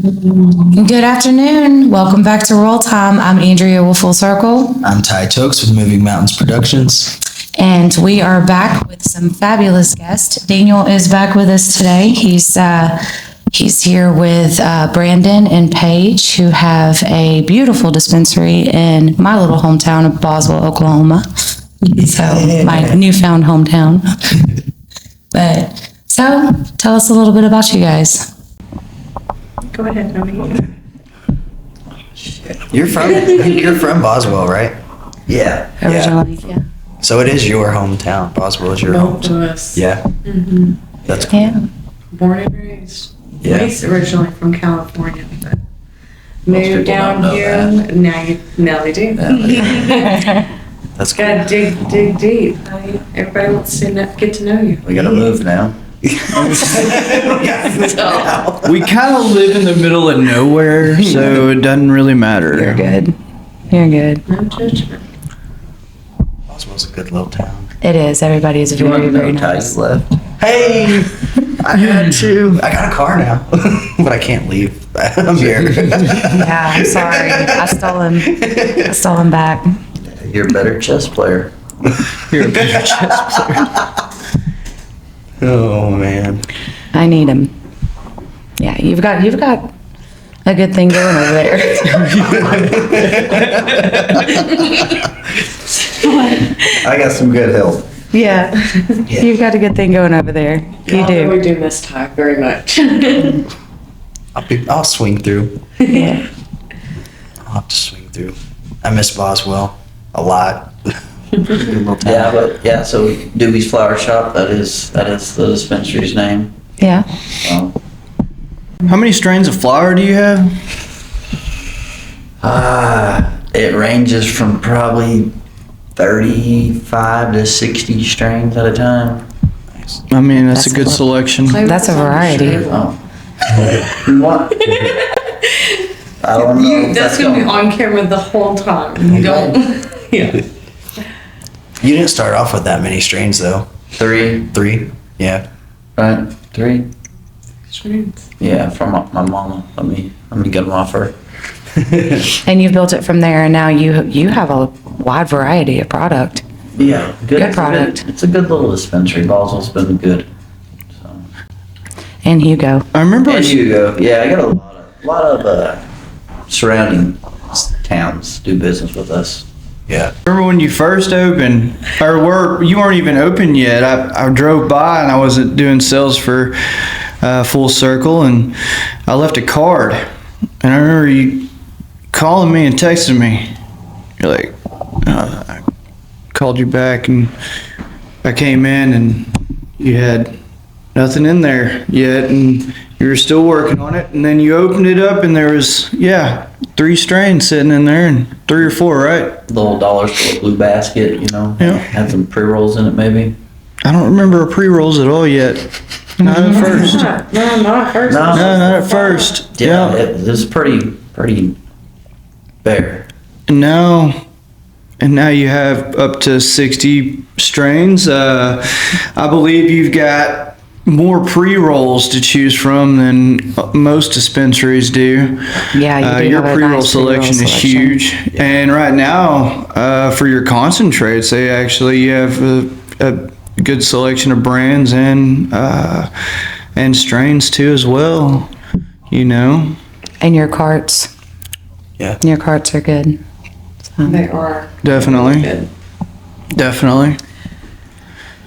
Good afternoon. Welcome back to Roll Time. I'm Andrea with Full Circle. I'm Ty Tokes with Moving Mountains Productions. And we are back with some fabulous guests. Daniel is back with us today. He's here with Brandon and Paige, who have a beautiful dispensary in my little hometown of Boswell, Oklahoma. So my newfound hometown. So tell us a little bit about you guys. Go ahead, You're from Boswell, right? Yeah. Originally, yeah. So it is your hometown. Boswell is your Both hometown. of us. Yeah. Mm-hmm. That's cool. Yeah. Born and raised. Yeah. Raised originally from California, but Most moved people down don't know here. that. Now they do. That's cool. Gotta dig deep. Everybody wants to get to know you. We gotta move now. We kind of live in the middle of nowhere, so it doesn't really matter. You're good. You're good. No judgment. Boswell's a good little town. It is. Everybody is You want very, to very know Ty nice. left? Hey, I had to. I got a car now, but I can't leave. I'm here. Yeah, I'm sorry. I stole him back. You're a better chess player. You're a better chess player. Oh man. I need him. Yeah, you've got a good thing going over there. I got some good help. Yeah, you've got a good thing going over there. You Although we do. do miss Ty very much. I'll swing through. Yeah. I'll have to swing through. I miss Boswell a lot. Good little town. Yeah, so Doobies Flower Shop, that is the dispensary's name. Yeah. How many strains of flower do you have? It ranges from probably 35 to 60 strains at a time. I mean, that's a That's good a lot. selection. That's a variety. Oh. What? I don't know. That's gonna be on camera the whole time. You don't. Yeah. You didn't start off with that many strains though. Three, 3? Yeah. right? 3? Strains. Yeah, from my mama. Let me get them off her. And you've built it from there, and now you have a wide variety of product. Yeah, Good product. It's a good little dispensary. Boswell's been good. So. And Hugo. I remember. And Hugo, yeah, I got a lot of surrounding towns do business with us. Yeah. Remember when you first opened, you weren't even open yet. I drove by and I wasn't doing sales for Full Circle, and I left a card. And I remember you calling me and texting me. You're like, I called you back, and I came in and you had nothing in there yet, and you were still working on it. And then you opened it up, and there was 3 strains sitting in there, and 3 or 4, right? Little dollar store blue basket, Yeah. Had some pre-rolls in it maybe. I don't remember pre-rolls at all yet. Not at first. No, not at first. No. No, not at first. Yeah, it was pretty bare. And now you have up to 60 strains. I believe you've got more pre-rolls to choose from than most dispensaries do. Yeah, you do your have a pre-roll nice selection is huge. And right now, for your concentrates, you have a good selection of brands and strains too as well. And your carts. Yeah. Your carts are good. They are. Definitely. Good. Definitely.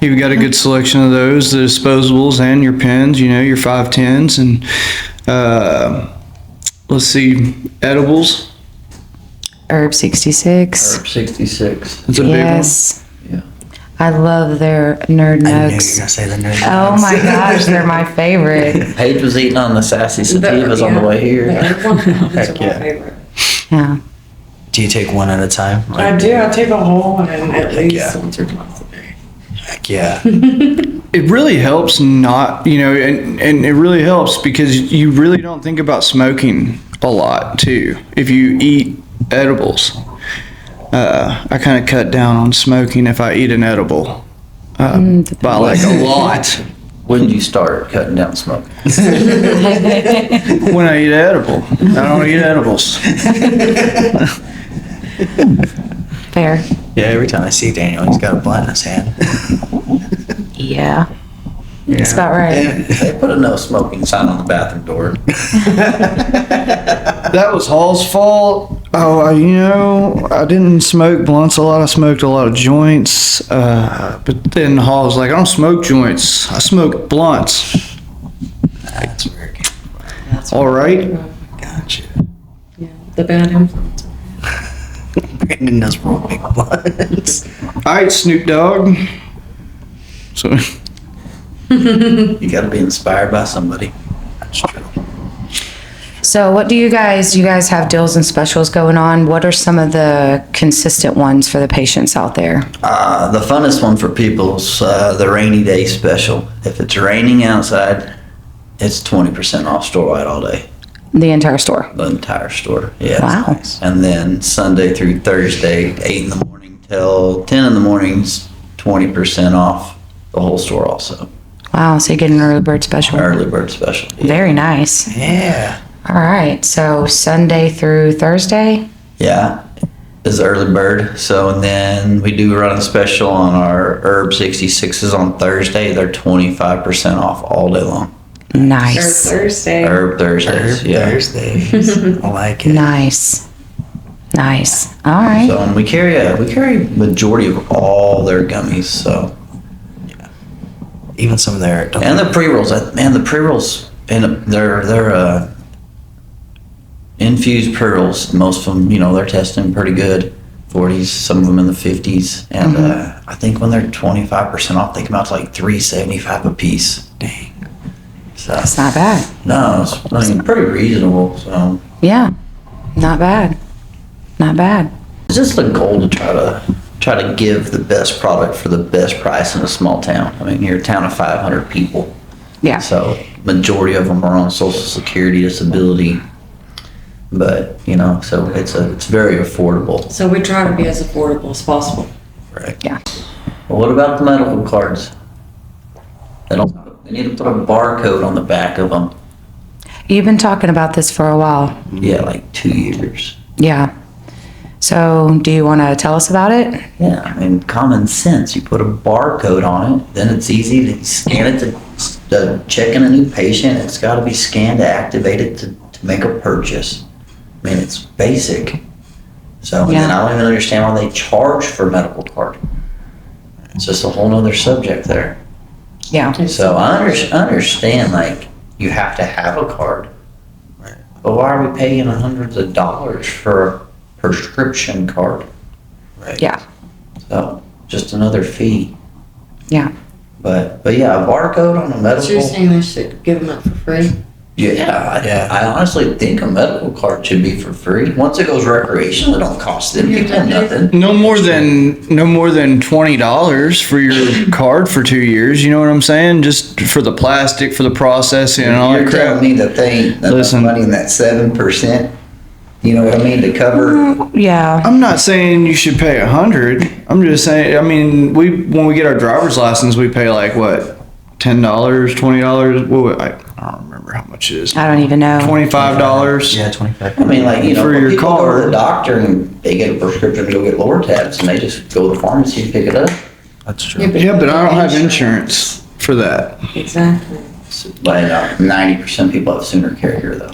You've got a good selection of those, the disposables and your pens, your 510s, and let's see, edibles. Herb 66. Herb 66. That's a Yes. Yeah. I love their nerd I knew you were nugs. gonna say the nerd. Oh my gosh, they're my favorite. Paige was eating on the sassy sativas on the way here. The herb 100s are Heck my yeah. favorite. Yeah. Do you take one at a time? I do. I take a whole one at least yeah. once or twice a day. Heck yeah. It really helps and it really helps because you really don't think about smoking a lot too if you eat edibles. I kind of cut down on smoking if I eat an edible by like a lot. When did you start cutting down smoking? When I eat edible. I don't eat edibles. Fair. Yeah, every time I see Daniel, he's got a blunt in his hand. Yeah. That's about right. They put a no smoking sign on the bathroom door. That was Hall's fault. Oh, I didn't smoke blunts a lot. I smoked a lot of joints. But then Hall was like, I don't smoke joints. I smoke blunts. That's weird. All right. Gotcha. Yeah, the bad influence. Brandon does roll big blunts. All right, Snoop Dogg. So, You gotta be inspired by somebody. That's true. So what do you guys have deals and specials going on? What are some of the consistent ones for the patients out there? The funnest one for people's the rainy day special. If it's raining outside, it's 20% off store-wide all day. The entire store. The entire store. Yeah. Wow. And then Sunday through Thursday, 8 in the morning till 10 in the morning's 20% off the whole store also. Wow, so you get an early bird special. Early bird special. Yeah. Very nice. Yeah. All right, so Sunday through Thursday? Yeah, is early bird. So, and then we do run a special on our Herb 66s on Thursday. They're 25% off all day long. Or Nice. Thursday. Herb Thursdays, yeah. Thursdays. I like it. Nice. Nice. All right. So, and we carry majority of all their gummies. So, Even some of their. and the pre-rolls, man, the pre-rolls, and they're infused pre-rolls. Most of them, they're testing pretty good. 40s, some of them in the 50s, and I think when they're 25% off, they come out to like $3.75 a piece. Dang. So That's not bad. no, it's pretty reasonable. So Yeah, not bad. Not bad. it's just the goal to try to give the best product for the best price in a small town. I mean, you're a town of 500 people, Yeah. so majority of them are on Social Security disability. But so it's very affordable. So we try to be as affordable as possible. Right. Yeah. Well, what about the medical cards? They need to put a barcode on the back of them. You've been talking about this for a while. Yeah, like 2 years. Yeah. So do you want to tell us about it? Yeah, I mean, common sense. You put a barcode on it, then it's easy to scan it to check in a new patient. It's got to be scanned to activate it to make a purchase. I mean, it's basic. So, and then Yeah. I don't even understand why they charge for a medical card. It's just a whole nother subject there. Yeah. So I understand, like, you have to have a card. Right. But why are we paying hundreds of dollars for a prescription card? Right. Yeah. So, just another fee. Yeah. But yeah, a barcode on a So medical. you're saying they should give them up for free? Yeah, I honestly think a medical card should be for free. Once it goes recreational, it don't cost them people nothing. no more than $20 for your card for 2 years. You know what I'm saying? Just for the plastic, for the processing, and all You're that telling crap. me that they ain't enough Listen. money in that 7%? You know what I mean, to cover? Yeah. I'm not saying you should pay 100. I'm just saying. I mean, when we get our driver's license, we pay like what, $10, $20. I don't remember how much it is. I don't even know. $25. Yeah, 25. I mean, like, For when your people go to card. the doctor and they get a prescription to go get lower tabs, and they just go to the pharmacy and pick it up. That's true. Yeah, but I don't have insurance for that. Exactly. But 90% of people have Sooner Care here, though.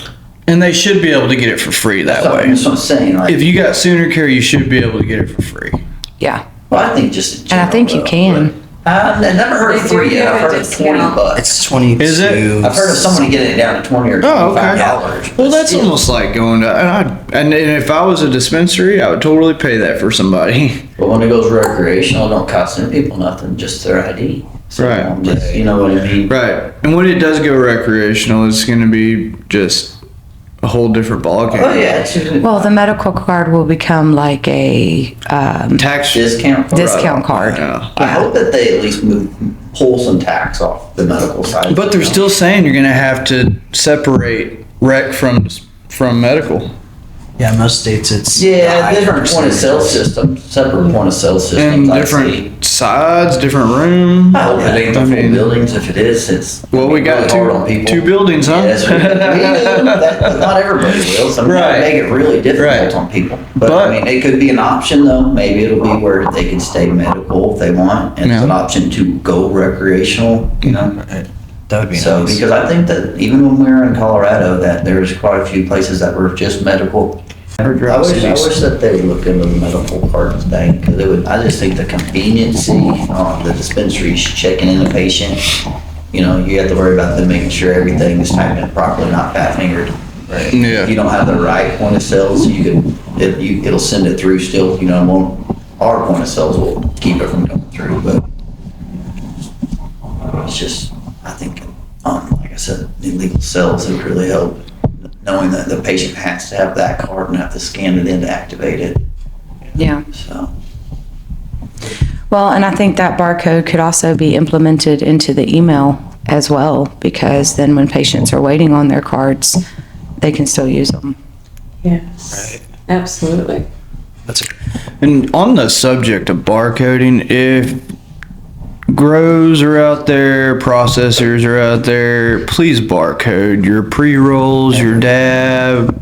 And they should be able to get it for free that way. That's what I'm saying. Like, If you got Sooner Care, you should be able to get it for free. Yeah. well, I think just in And I think you general, can. though. I've never heard of They do 3 yet. give I've a heard of discount. $20. It's 22. Is it? I've heard of somebody getting it down to 20 or Oh, okay. $25. Well, that's almost like going to, and if I was a dispensary, I would totally pay that for somebody. But when it goes recreational, it don't cost them people nothing, just their ID. So, Right. just, you know what I mean? Right. And when it does go recreational, it's going to be just a whole different ballgame. Oh yeah, it's just Well, the medical card will become like a Tax. discount. discount card. Yeah. I hope that they at least pull some tax off the medical side. But they're still saying you're going to have to separate rec from medical. Yeah, most states it's. Yeah, higher different point of sale percentages. systems, separate point of sale systems. And I different see. sides, different room? I hope it ain't the I full mean- buildings. If it is, it's Well, we got really hard on people. two buildings, huh? Yes, we do. Not everybody will. Some Right. make it really difficult Right. on people. But But- I mean, it could be an option though. Maybe it'll be where they can stay medical if they want, and it's Yeah. an option to go recreational. You know. That would be So, nice. because I think that even when we were in Colorado, that there's quite a few places that were just medical. I wish that they would look into the medical card thing, because it would, I just think the conveniency on the dispensaries checking in a patient, you know, you have to worry about them making sure everything is typed in properly, not fat fingered. Right. Yeah. If you don't have the right point of sales, it'll send it through still, you know, our point of sales will keep it from coming through, but it's just, I think, like I said, illegal sales would really help, knowing that the patient has to have that card and have to scan it in to activate it, Yeah. so. Well, and I think that barcode could also be implemented into the email as well, because then when patients are waiting on their cards, they can still use them. Yes, Right. absolutely. That's a, And on the subject of barcoding, if grows are out there, processors are out there, please barcode your pre-rolls, your dab,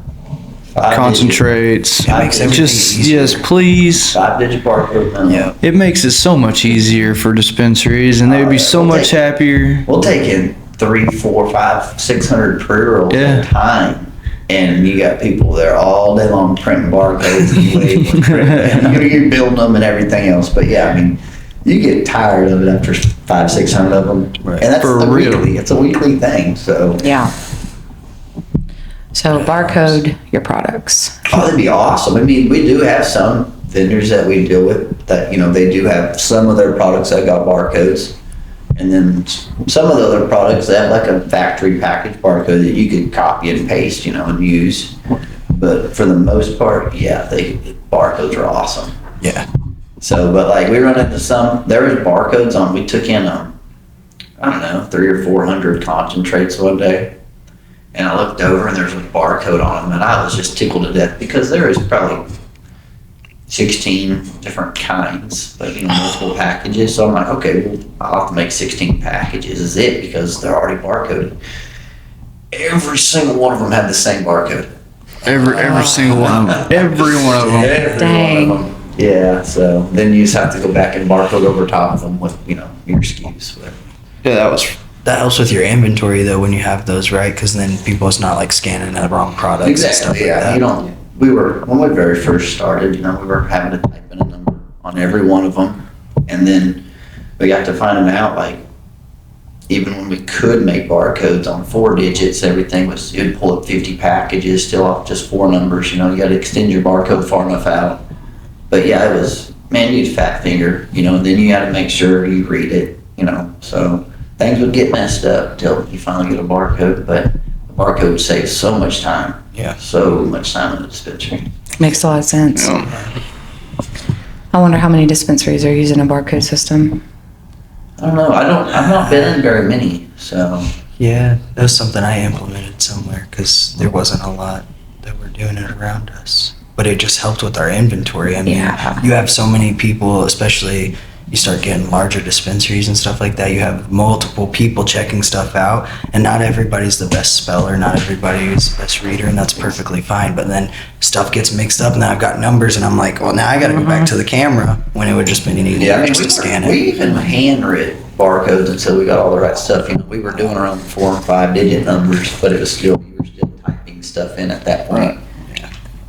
concentrates. It makes everything Just, easier. yes, please. 5-digit barcode minimum. yeah. It makes it so much easier for dispensaries, and they'd be so We'll much take- happier. We'll take in 3, 4, 5, 600 pre-rolls Yeah. at a time. And you got people there all day long printing barcodes and labeling, printing. You're building them and everything else. But yeah, I mean, you get tired of it after 5, 600 of them. Right. And that's For the real. weekly. It's a weekly thing. So, Yeah. So barcode your products. oh, that'd be awesome. I mean, we do have some vendors that we deal with that, you know, they do have some of their products that got barcodes. And then some of the other products, they have like a factory package barcode that you could copy and paste, you know, and use. But for the most part, yeah, barcodes are awesome. Yeah. So, but like we run into there was barcodes on, we took in, I don't know, 300 or 400 concentrates one day. And I looked over and there's a barcode on them and I was just tickled to death because there is probably 16 different kinds, but you know, multiple packages. So I'm like, okay, well, I'll have to make 16 packages is it because they're already barcoded. Every single one of them had the same barcode. Every single one of them. Every one of them. Every Dang. one of them. Yeah, so then you just have to go back and barcode over top of them with, you know, your SKUs. Whatever. Yeah, That helps with your inventory though when you have those, right? Because then people's not like scanning the wrong products and stuff like yeah. that. You don't. When we very first started, you know, we were having to type in a number on every one of them, and then we got to finding out like even when we could make barcodes on 4 digits, everything was you'd pull up 50 packages still off just 4 numbers. You know, you got to extend your barcode far enough out. But yeah, it was man, you'd fat finger, you know, and then you got to make sure you read it, you know, so. Things would get messed up till you finally get a barcode, but the barcode saves so much time. Yeah. So much time in the dispensary. Makes a lot of sense. Yeah. I wonder how many dispensaries are using a barcode system. I don't know. I've not been in very many, so. Yeah, that was something I implemented somewhere because there wasn't a lot that were doing it around us. But it just helped with our inventory. I mean, Yeah. you have so many people, especially you start getting larger dispensaries and stuff like that. You have multiple people checking stuff out, and not everybody's the best speller, not everybody is the best reader, and that's perfectly fine. But then stuff gets mixed up, and then I've got numbers, and I'm like, well, now I got to go back to the camera when it would just been easier just to scan we it. even handwrit barcodes until we got all the right stuff. You know, we were doing our own 4 and 5 digit numbers, but it was still, you were still typing stuff in at that point.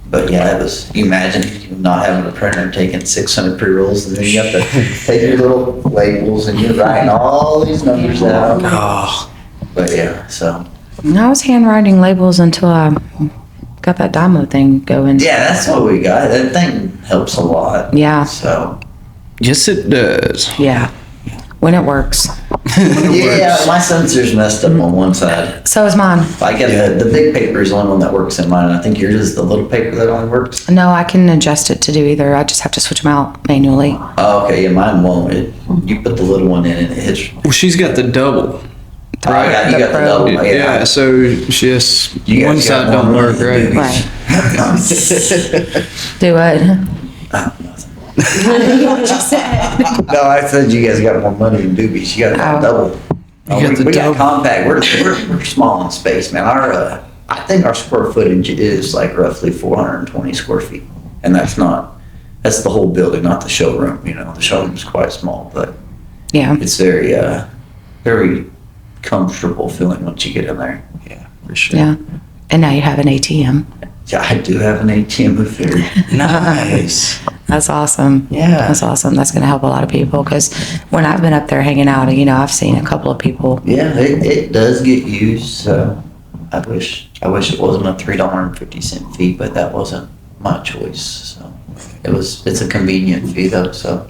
But yeah, it was, you imagine not having a printer and taking 600 pre-rolls and then you have to take your little labels and you're writing all these numbers out. Oh, But yeah, so. I was handwriting labels until I got that Dymo thing going. Yeah, that's what we got. That thing helps a lot. Yeah. So. Yes, it does. Yeah. When it works. Yeah, my sensor's messed up on one side. So is mine. I got the big paper is the only one that works in mine. I think yours is the little paper that only works. No, I can adjust it to do either. I just have to switch them out manually. Oh, okay, yeah, mine won't. You put the little one in and it hits. Well, she's got the double. You got the Pro. double. Yeah, so she has, You one guys side got don't one work running, right. Right. Do it. No, No, I said you guys got more money than Doobies. You got Oh. double. You got the we got double. compact. We're small in space, man. Our I think our square footage is like roughly 420 square feet, and that's the whole building, not the showroom. You know, the showroom's quite small, but Yeah. it's very comfortable feeling once you get in there. Yeah, for sure. Yeah. And now you have an ATM. Yeah, I do have an ATM booth there. Nice. That's awesome. Yeah. That's awesome. That's going to help a lot of people because when I've been up there hanging out, you know, I've seen a couple of people. Yeah, it does get used. So I wish it wasn't a $3.50 fee, but that wasn't my choice. So it's a convenient fee though. So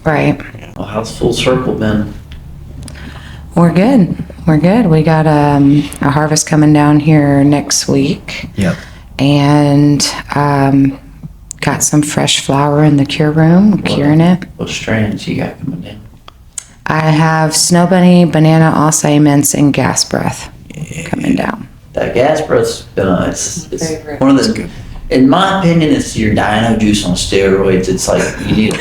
Right. well, how's Full Circle been? We're good. We're good. We got a harvest coming down here next week Yep. and got some fresh flour in the cure room. We're curing it. What strains you got coming in? I have Snow Bunny, Banana Acai Mints, and Gas Breath coming down. That gas breath's been it's Favorite. one of the. In my opinion, it's your dino juice on steroids. It's like you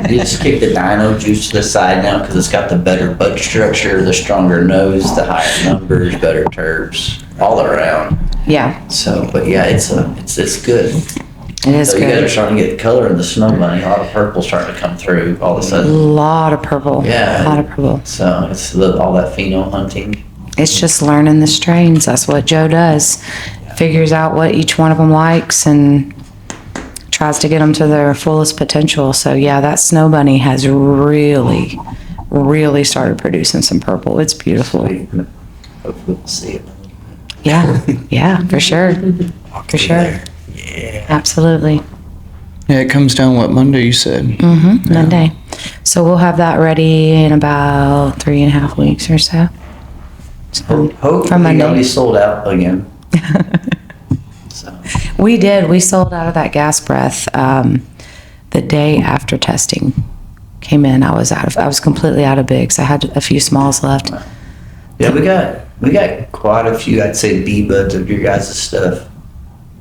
just kick the dino juice to the side now because it's got the better bud structure, the stronger nose, the higher numbers, better terps, all around. Yeah, So, but yeah, it's good. it is So you guys are good. starting to get color in the Snow Bunny. A lot of purple starting to come through all of a A sudden. lot of purple. Yeah. A lot of purple. So it's all that pheno hunting. It's just learning the strains. That's what Joe does. Figures out what each one of them likes and tries to get them to their fullest potential. So yeah, that Snow Bunny has really, really started producing some purple. It's beautiful. Hopefully we'll see it. Yeah, yeah, for sure. For sure. There. Yeah. Absolutely. Yeah, it comes down what Monday you said. Mm-hmm, Monday. So we'll have that ready in about 3.5 weeks or so. So, Hopefully for Monday. y'all be sold out again. So. We did. We sold out of that gas breath the day after testing came in. I was completely out of bigs. I had a few smalls left. Yeah, we got quite a few, I'd say, B buds of your guys' stuff.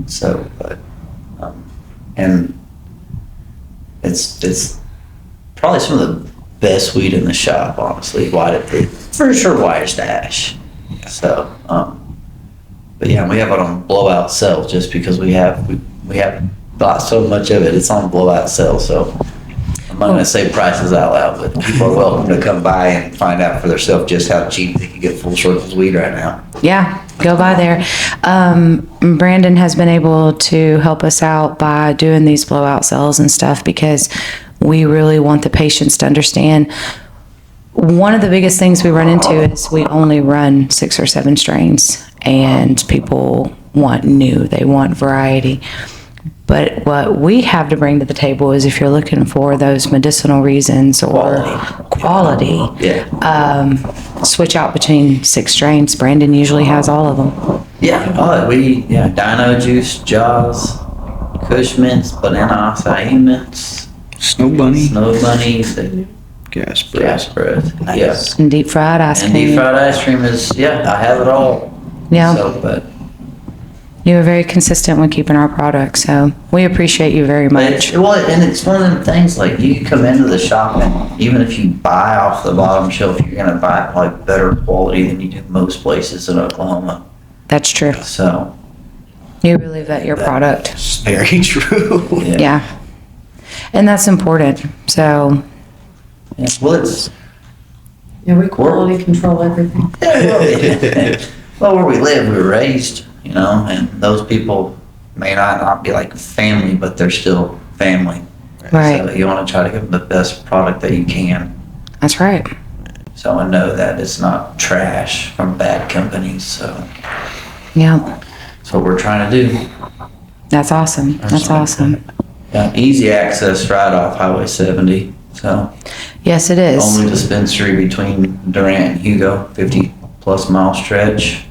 So, but and it's probably some of the best weed in the shop, honestly. For sure, Whitest Ash. So, but yeah, we have it on blowout sales just because we have bought so much of it. It's on blowout sales, so I'm not gonna say prices out loud, but people are welcome to come by and find out for themselves just how cheap they can get Full Circle's weed right now. Yeah, go by there. Brandon has been able to help us out by doing these blowout sales and stuff because we really want the patients to understand. One of the biggest things we run into is we only run 6 or 7 strains and people want new, they want variety. But what we have to bring to the table is if you're looking for those medicinal reasons or quality, Yeah. switch out between 6 strains. Brandon usually has all of them. Yeah, Dino Juice, Jaws, Kush Mints, Banana Acai Mints, Snow Bunny, Snow Bunny, the gas breath. gas breath. Nice. Yeah. And deep fried ice And cream. deep fried ice cream is, I have it all. Yeah. So, but You were very consistent with keeping our product, so we appreciate you very much. and it's one of them things, like, you come into the shop and even if you buy off the bottom shelf, you're gonna buy probably better quality than you do most places in Oklahoma. That's true. So, You really vet your product. It's very true. Yeah. And that's important. So, well, it's, Yeah, we quality control everything. well, where we live, we were raised, and those people may not be like family, but they're still family. right. So you want to try to give them the best product that you can. That's right. So I know that it's not trash from bad companies. So Yeah. that's what we're trying to do. That's awesome. That's awesome. Yeah, easy access right off Highway 70. So Yes, it is. only dispensary between Durant and Hugo, 50+ mile stretch.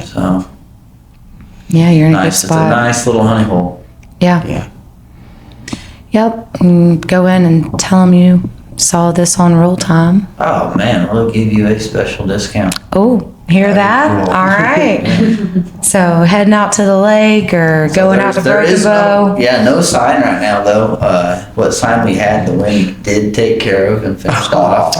So Yeah, you're in a good nice. It's a spot. nice little honey hole. Yeah. Yeah. Yep. And go in and tell them you saw this on Roll Time. Oh man, we'll give you a special discount. Oh, Hear that? Cool. All right. So heading out to the lake or going out to There Broken is Bow? no sign right now though. What sign we had, the wind did take care of and finished off.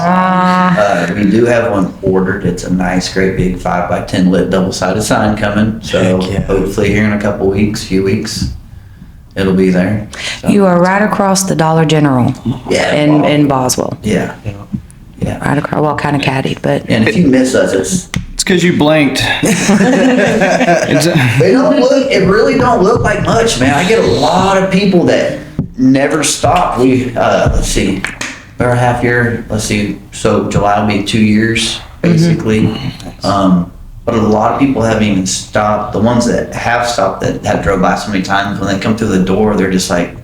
We do have one ordered. It's a nice, great big 5x10 lit double-sided sign coming. So Heck yeah. hopefully here in a few weeks, it'll be there. So, You are right across the Dollar General yeah, in Boswell. yeah, yeah. Right across, well, kind of catty, but And if you miss us, it's It's because you blinked. they don't look. It really don't look like much, man. I get a lot of people that never stop. We let's see, we're a half year. Let's see, so July will be 2 years basically. But a lot of people haven't even stopped. The ones that have stopped, that have drove by so many times, when they come through the door, they're just like,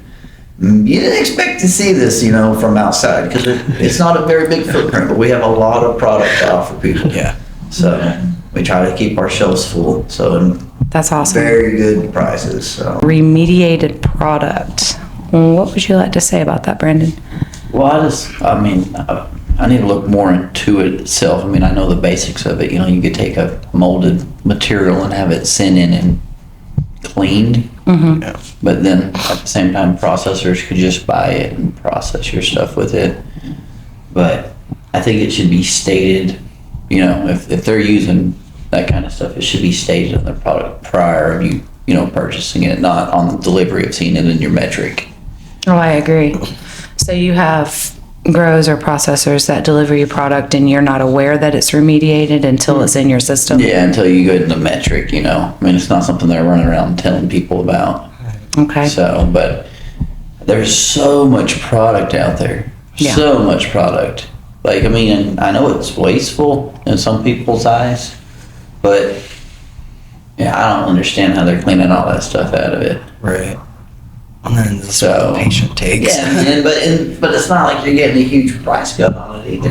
you didn't expect to see this, from outside, because it's not a very big footprint, but we have a lot of product to offer people. Yeah. So we try to keep our shelves full. So and that's awesome. very good prices. So. Remediated product. What would you like to say about that, Brandon? Well, I need to look more into it itself. I know the basics of it. You could take a molded material and have it sent in and cleaned. Mm-hmm. Yeah. But then at the same time, processors could just buy it and process your stuff with it. But I think it should be stated, if they're using that kind of stuff, it should be stated on their product prior to you, purchasing it, not on the delivery of seeing it in your metric. Oh, I agree. So you have grows or processors that deliver you product and you're not aware that it's remediated until it's in your system? Yeah, until you go to the metric, it's not something they're running around telling people about. Okay. So, but there's so much product out there. Yeah. So much product. And I know it's wasteful in some people's eyes, but yeah, I don't understand how they're cleaning all that stuff out of it. Right. And then that's what So, the patient takes. Yeah, but it's not like you're getting a huge price cut on it either,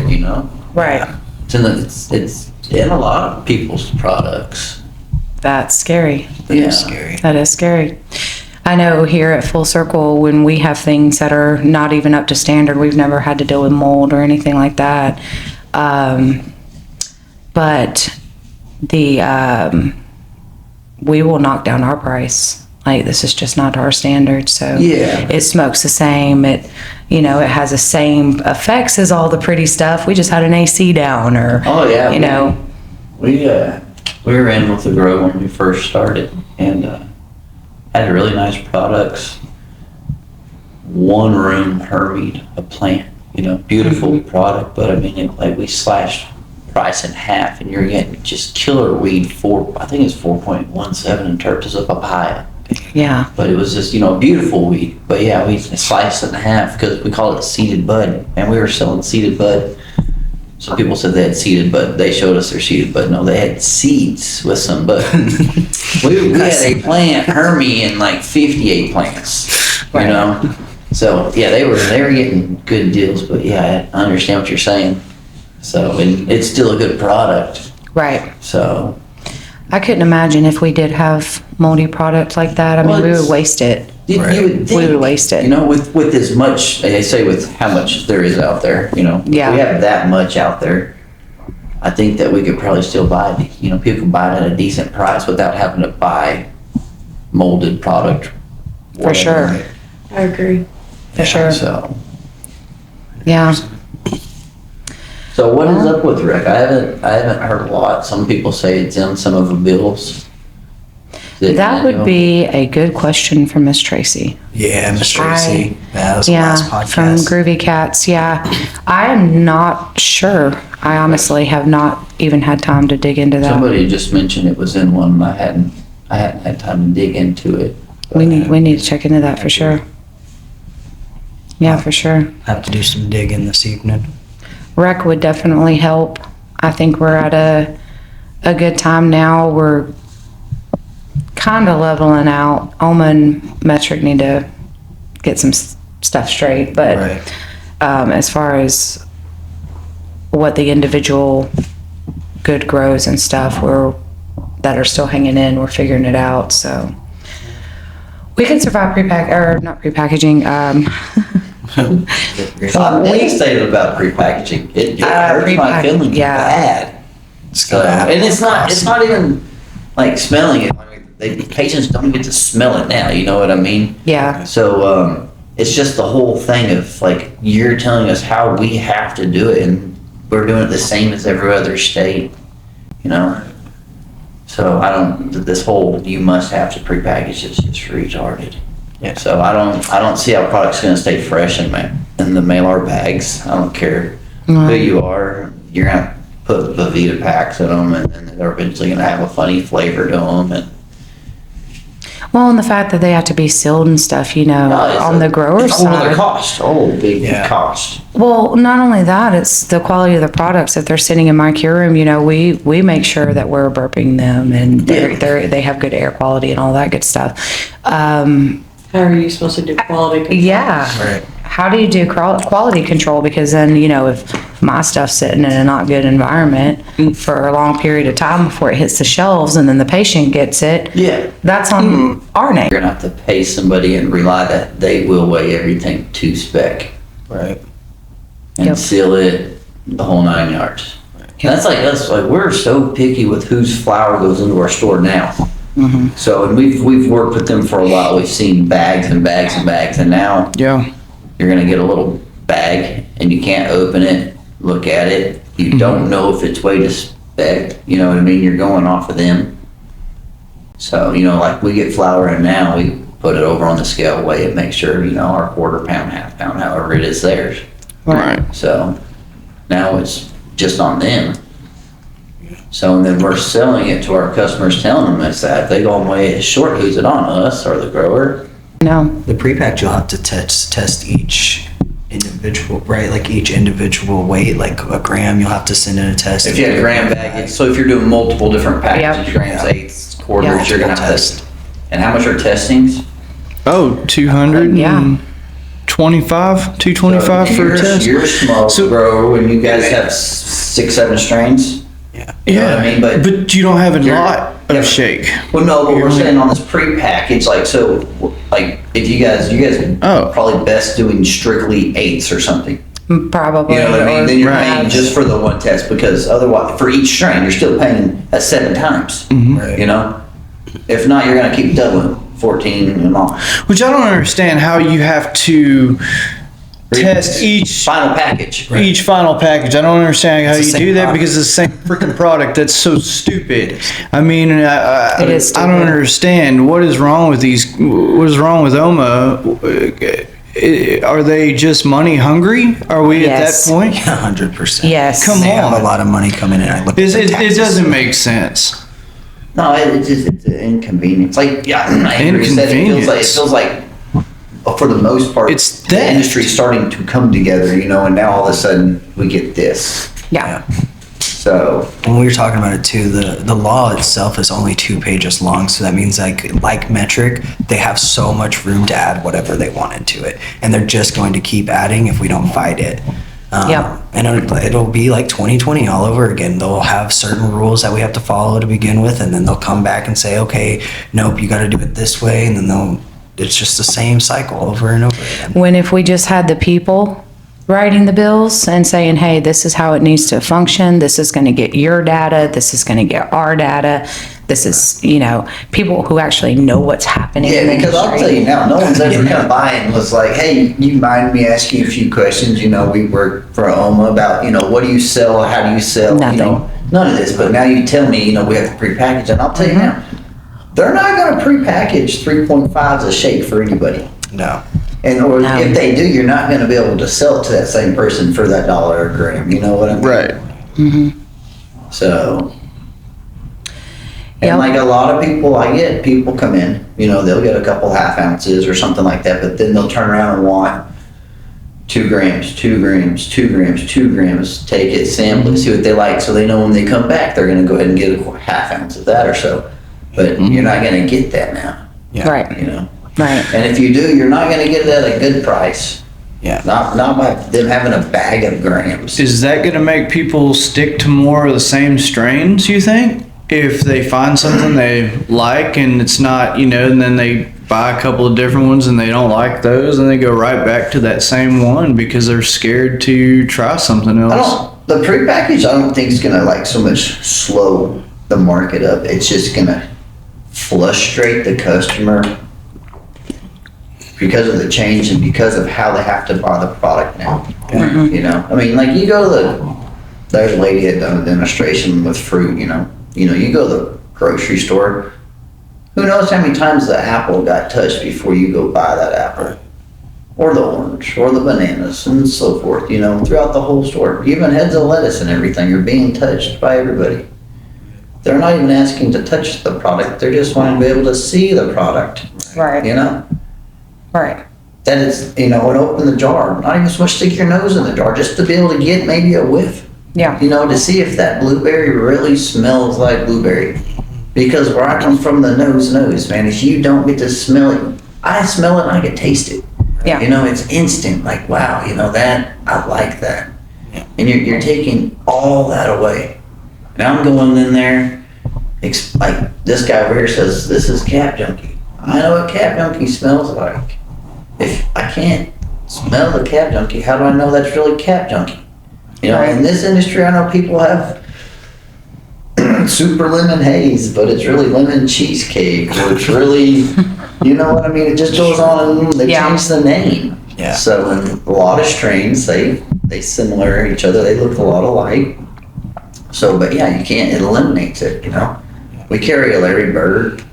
Right. It's in a lot of people's products. That's scary. That Yeah. is scary. That is scary. I know here at Full Circle, when we have things that are not even up to standard, we've never had to deal with mold or anything like that. But we will knock down our price. Like, this is just not our standard, so. Yeah. It smokes the same, it has the same effects as all the pretty stuff. We just had an AC down or, Oh yeah. We were in with the grow when we first started and had really nice products. One room Hermied, a plant, beautiful product, but we slashed price in half and you're getting just killer weed I think it's 4.17 in terps of papaya. yeah. But it was just, beautiful weed. But yeah, we sliced it in half because we call it seeded bud. And we were selling seeded bud. So people said they had seeded bud. They showed us their seeded bud. No, they had seeds with some bud. we had a plant, Hermie, and like 58 plants, So yeah, they were getting good deals. But yeah, I understand what you're saying. So, and it's still a good product. Right. So. I couldn't imagine if we did have moldy product like that. Well, we would waste it. You would think, We would waste it. with as much, I say with how much there is out there, Yeah. if we have that much out there, I think that we could probably still buy it, people can buy it at a decent price without having to buy molded product. For sure. I agree. For sure. So what is up with Rick? I haven't heard a lot. Some people say it's in some of the bills. That would be a good question for Miss Tracy. Yeah, Miss Tracy. That was the Yeah, last from podcast. Groovy Cats. Yeah, I am not sure. I honestly have not even had time to dig into that. Somebody just mentioned it was in one, and I hadn't had time to dig into it. We need to check into that for sure. Yeah, for sure. Have to do some digging this evening. Rec would definitely help. I think we're at a good time now. We're kind of leveling out. Alma and Metric need to get some stuff straight, but Right. as far as what the individual good grows and stuff, that are still hanging in, we're figuring it out. So we can survive not prepackaging. I'm devastated about prepackaging. It hurts my prepack- feelings yeah. bad. So, and it's not even like smelling it. Patients don't get to smell it now. You know what I mean? Yeah. So it's just the whole thing of like you're telling us how we have to do it, and we're doing it the same as every other state. You know. So this whole you must have to prepackage is just retarded. Yeah. So I don't see how product's gonna stay fresh in the mail order bags. I don't care who you are. You're gonna put Vita packs in them, and they're eventually gonna have a funny flavor to them. And Well, and the fact that they have to be sealed and stuff, on the grower it's a whole other side. cost. Big cost. Well, not only that, it's the quality of the products. If they're sitting in my cure room, we make sure that we're burping them and they have good air quality and all that good stuff. How are you supposed to do quality control? Yeah. Right. How do you do quality control? Because then, if my stuff's sitting in a not good environment for a long period of time before it hits the shelves and then the patient gets it, Yeah. that's on our name. You're gonna have to pay somebody and rely that they will weigh everything to spec Right. and Yep. seal it the whole 9 yards. And that's like us. Like we're so picky with whose flour goes into our store now. So and we've worked with them for a while. We've seen bags and bags and bags, and now Yeah. you're gonna get a little bag and you can't open it, look at it. You don't know if it's weighed to spec. You know what I mean? You're going off of them. So like we get flour in now, we put it over on the scale, weigh it, make sure our quarter pound, half pound, however it is theirs. Right. So now it's just on them. So and then we're selling it to our customers, telling them it's that. If they go and weigh it short, who's it on, us or the grower? No. The pre-packed, you'll have to test each individual, right? Like each individual weight, like a gram, you'll have to send in a test. If you had a gram bag, so if you're doing multiple different packages, grams, eighths, quarters, Yeah. you're gonna have Test. to. And how much are testings? Oh, 225, 225 for a test. You're small So- grower, and you guys have 6-7 strains. Yeah. You know what I mean? But you don't have a You're- lot yeah. of shake. Well, no, but we're saying on this pre-package, like if you guys Oh. probably best doing strictly eighths or something. Probably. You know what I mean? Then you're Right. paying just for the one test because otherwise, for each strain, you're still paying 7 times. Right. You know, if not, you're gonna keep doubling 14 and all. Which I don't understand how you have to test each Final package. final package. I don't understand how It's you the do same that product. because it's the same freaking product. That's so stupid. I mean, It is I don't stupid. understand what is wrong with these. What is wrong with OMA? Are they just money hungry? Are we Yes. at that point? 100%. Yes. Come They have on. a lot of money coming in. I look at It, the it taxes. doesn't make sense. No, it's an inconvenience. Like, yeah, I agree. It feels like for the most part, It's the theft. industry's starting to come together, and now all of a sudden we get this. Yeah. So, When we were talking about it too, the law itself is only 2 pages long, so that means like metric, they have so much room to add whatever they want into it, and they're just going to keep adding if we don't fight it. Yep. And it'll be like 2020 all over again. They'll have certain rules that we have to follow to begin with, and then they'll come back and say, okay, nope, you got to do it this way, and then it's just the same cycle over and over again. When if we just had the people writing the bills and saying, hey, this is how it needs to function, this is going to get your data, this is going to get our data, this is, people who actually know what's happening in yeah, the because I'll tell industry. you now, no one's ever come by and was like, hey, you mind me asking you a few questions? We work for OMA about, what do you sell? How do you sell? Nothing. None of this. But now you tell me, we have to prepackage. And I'll tell you now, they're not going to prepackage 3.5s a shake for anybody. No. Or No. if they do, you're not going to be able to sell it to that same person for that $1 a gram. You know what I mean? Right. So, and Yep. like a lot of people, people come in, they'll get a couple half ounces or something like that, but then they'll turn around and want 2 grams, 2 grams, 2 grams, 2 grams, take it, sample it, see what they like, so they know when they come back, they're going to go ahead and get a half ounce of that or so. But you're not going to get that now, Yeah. Right, right. And if you do, you're not going to get it at a good price. Yeah. Not by them having a bag of grams. Is that going to make people stick to more of the same strains, you think? If they find something they like and it's not, and then they buy a couple of different ones and they don't like those and they go right back to that same one because they're scared to try something else. the prepackaged, I don't think is gonna like so much slow the market up. It's just gonna frustrate the customer because of the change and because of how they have to buy the product now. You know, I mean, like you go to there's a lady that done a demonstration with fruit. You know, you go to the grocery store. Who knows how many times the apple got touched before you go buy that apple? Or the orange, or the bananas, and so forth, you know, throughout the whole store. Even heads of lettuce and everything are being touched by everybody. They're not even asking to touch the product, they're just wanting to be able to see the product, Right. you know? Right. That is, you know, and open the jar, not even so much stick your nose in the jar, just to be able to get maybe a whiff. Yeah. You know, to see if that blueberry really smells like blueberry. Because where I come from, the nose knows, man, if you don't get to smell it, I smell it and I can taste it. Yeah. You know, it's instant. Like, wow, you know, that, I like that. Yeah. And you're taking all that away. And I'm going in there, like this guy over here says, this is Cap Junkie. I know what Cap Junkie smells like. If I can't smell the Cap Junkie, how do I know that's really Cap Junkie? You know, Right. in this industry, I know people have super lemon haze, but it's really lemon cheesecake, or it's really, you know what I mean? It just goes on and they Yeah. change the name. Yeah. So in a lot of strains, they similar each other. They look a lot alike. So, but yeah, you can't, it eliminates it, you know? We carry a Larry Bird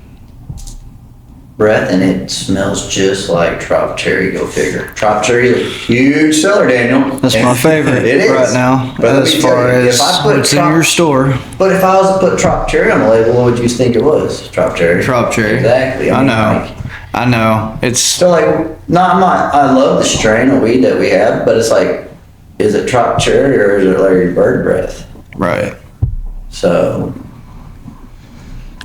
breath and it smells just like Trop Cherry, go figure. Trop Cherry is a huge seller, Daniel. That's my favorite It is. right now, But let as me tell far you, as if I put what's in Trop- your store. But if I was to put Trop Cherry on the label, what would you think it was? Trop Cherry? Trop Cherry. Exactly. I mean, know. like, I know. It's so like, no, I love the strain of weed that we have, but it's like, is it Trop Cherry or is it Larry Bird breath? right. So,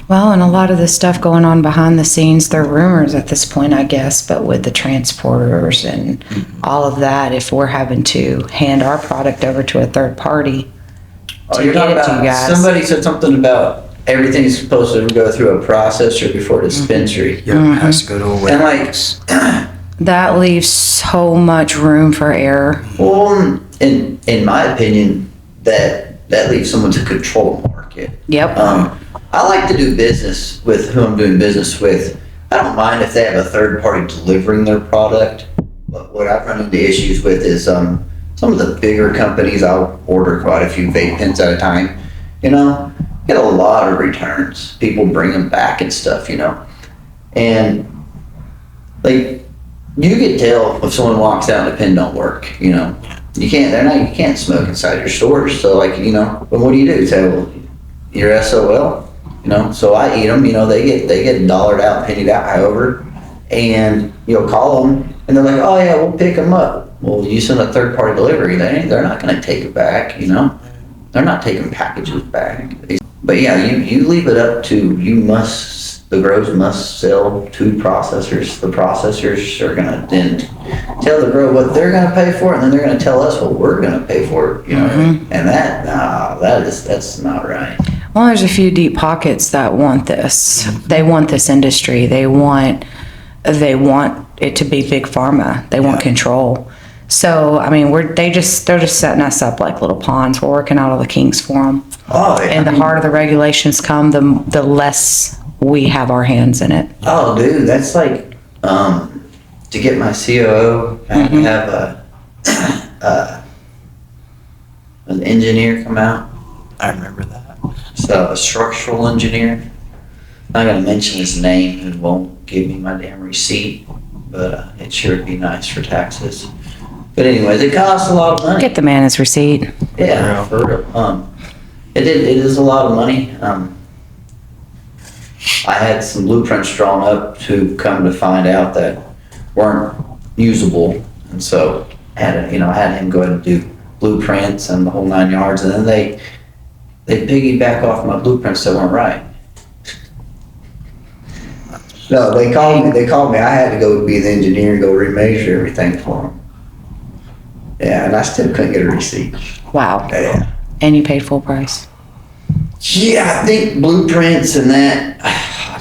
Well, and a lot of the stuff going on behind the scenes, they're rumors at this point, I guess, but with the transporters and all of that, if we're having to hand our product over to a third party to you're get talking it to you about, guys. somebody said something about everything's supposed to go through a processor before dispensary. Yep, it has to go to a And like, warehouse. That leaves so much room for error. well, in my opinion, that leaves someone to control the market. Yep. I like to do business with who I'm doing business with. I don't mind if they have a third party delivering their product, but what I've run into issues with is some of the bigger companies. I'll order quite a few vape pens at a time, you know, get a lot of returns. People bring them back and stuff, you know, and like you can tell if someone walks out and the pen don't work, you know. You can't smoke inside your stores. So like, you know, but what do? Say, well, you're SOL, you know. So I eat them, you know. They get dollared out, pennied out, however, and you'll call them, and they're like, oh yeah, we'll pick them up. Well, you send a third party delivery, they're not going to take it back, you know. They're not taking packages back. But yeah, you leave it up to the grows must sell to processors. The processors are gonna then tell the grow what they're gonna pay for it, and then they're gonna tell us what we're gonna pay for it, you know. And that's not right. Well, there's a few deep pockets that want this. They want this industry. They want it to be big pharma. They want control. So, I mean, they're just setting us up like little pawns. We're working out all the kinks for them. Oh, yeah. And the harder the regulations come, the less we have our hands in it. Oh, dude, that's like to get my COO. I had to have an engineer come out. I remember that. So a structural engineer. I'm not gonna mention his name. He won't give me my damn receipt, but it sure would be nice for taxes. But anyways, it costs a lot of money. Get the man his receipt. Yeah, for real. It is a lot of money. I had some blueprints drawn up to come to find out that weren't usable, and so I had him go ahead and do blueprints and the whole 9 yards, and then they piggyback off my blueprints that weren't right. No, they called me. I had to go be the engineer and go remeasure everything for them. Yeah, and I still couldn't get a receipt. Wow. Yeah. And you paid full price. Yeah, I think blueprints and that,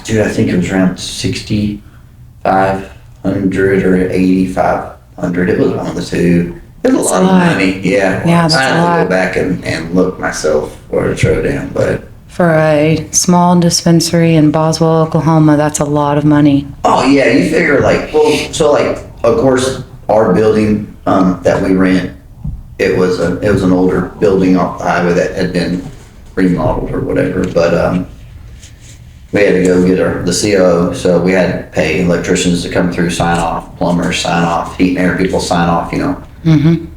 dude, I think it was around 6,500 or 8,500. It was one of the two. It's a lot of money, yeah. Yeah, that's I have a to lot. go back and look myself for a throwdown, but, For a small dispensary in Boswell, Oklahoma, that's a lot of money. oh yeah, you figure like, well, so like, of course, our building, that we rent, it was an older building off the highway that had been remodeled or whatever, but, we had to go get the CO, so we had to pay electricians to come through, sign off, plumbers sign off, heat and air people sign off, you know.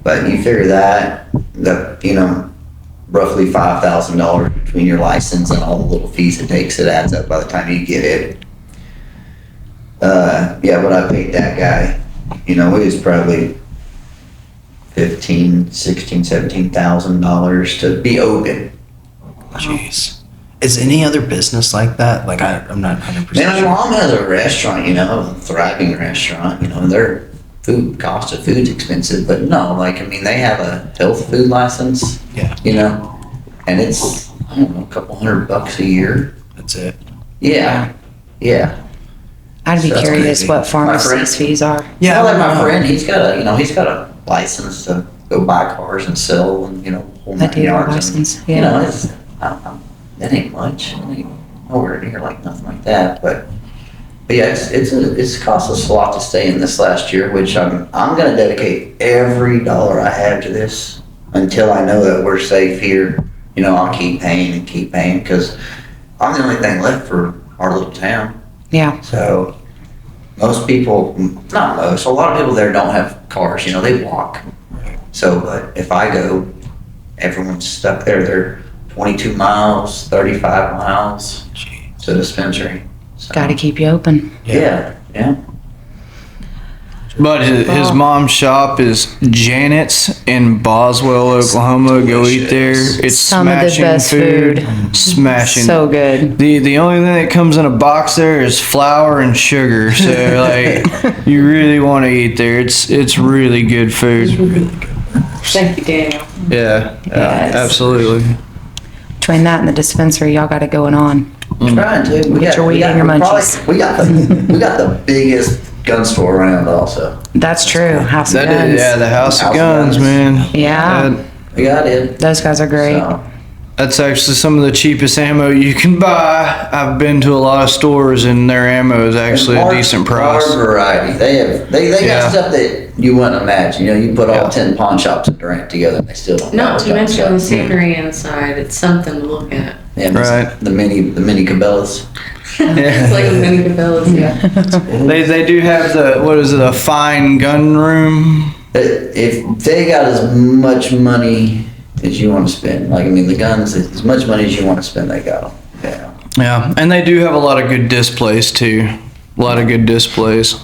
But you figure that, you know, roughly $5,000 between your license and all the little fees it takes, it adds up by the time you get it. Yeah, what I paid that guy, you know, it was probably $17,000 to be open. Jeez. Is any other business like that? Like, I'm not 100% Man, my sure. mom has a restaurant, you know, a thriving restaurant, you know, their cost of food's expensive, but no, like, I mean, they have a health food license, Yeah, you know, and it's, I don't know, a couple $100 a year. that's it. Yeah, yeah. I'd be That's curious crazy. what pharmacy's friend- fees are. Yeah, Well, like my I don't know. friend, he's got a license to go buy cars and sell and, you know, whole I nine do have a yards. And, license, You yeah. know, it's, that ain't much. It ain't nowhere near like nothing like that, but yeah, it's cost us a lot to stay in this last year, which I'm gonna dedicate every dollar I have to this until I know that we're safe here. You know, I'll keep paying because I'm the only thing left for our little town. Yeah, So most people, not most, a lot of people there don't have cars, you know, they walk. So, but if I go, everyone's stuck there. They're 22 miles, 35 miles Jeez. to the dispensary. So, gotta keep you open. Yeah, yeah. But his mom's shop is Janet's in Boswell, Oklahoma. Go eat there. It's Some of the smashing best food. Smashing. So good. The only thing that comes in a box there is flour and sugar. So like you really want to eat there. It's really good food. Thank you, Daniel. Yeah, Yes. absolutely. Between that and the dispensary, y'all got it going on. Trying to. Get your weed and your munchies. We got the biggest gun store around also. That's true. House of That Guns. is, yeah, the House of House of Guns, Guns. man. Yeah. We got it. Those guys are great. So, That's actually some of the cheapest ammo you can buy. I've been to a lot of stores and their ammo is actually a large- decent price. large variety. They Yeah. got stuff that you wouldn't imagine. You know, you put all Yeah. 10 pawn shops in Durant together and they still don't. Not know to what mention the gun. scenery inside. It's something to look at. Yeah, Right. The mini Cabela's. It's like a mini Cabela's, yeah. They do have a fine gun room. If they got as much money as you want to spend, like I mean, the guns, as much money as you want to spend, they got them. Yeah. Yeah, and they do have a lot of good displays too. A lot of good displays.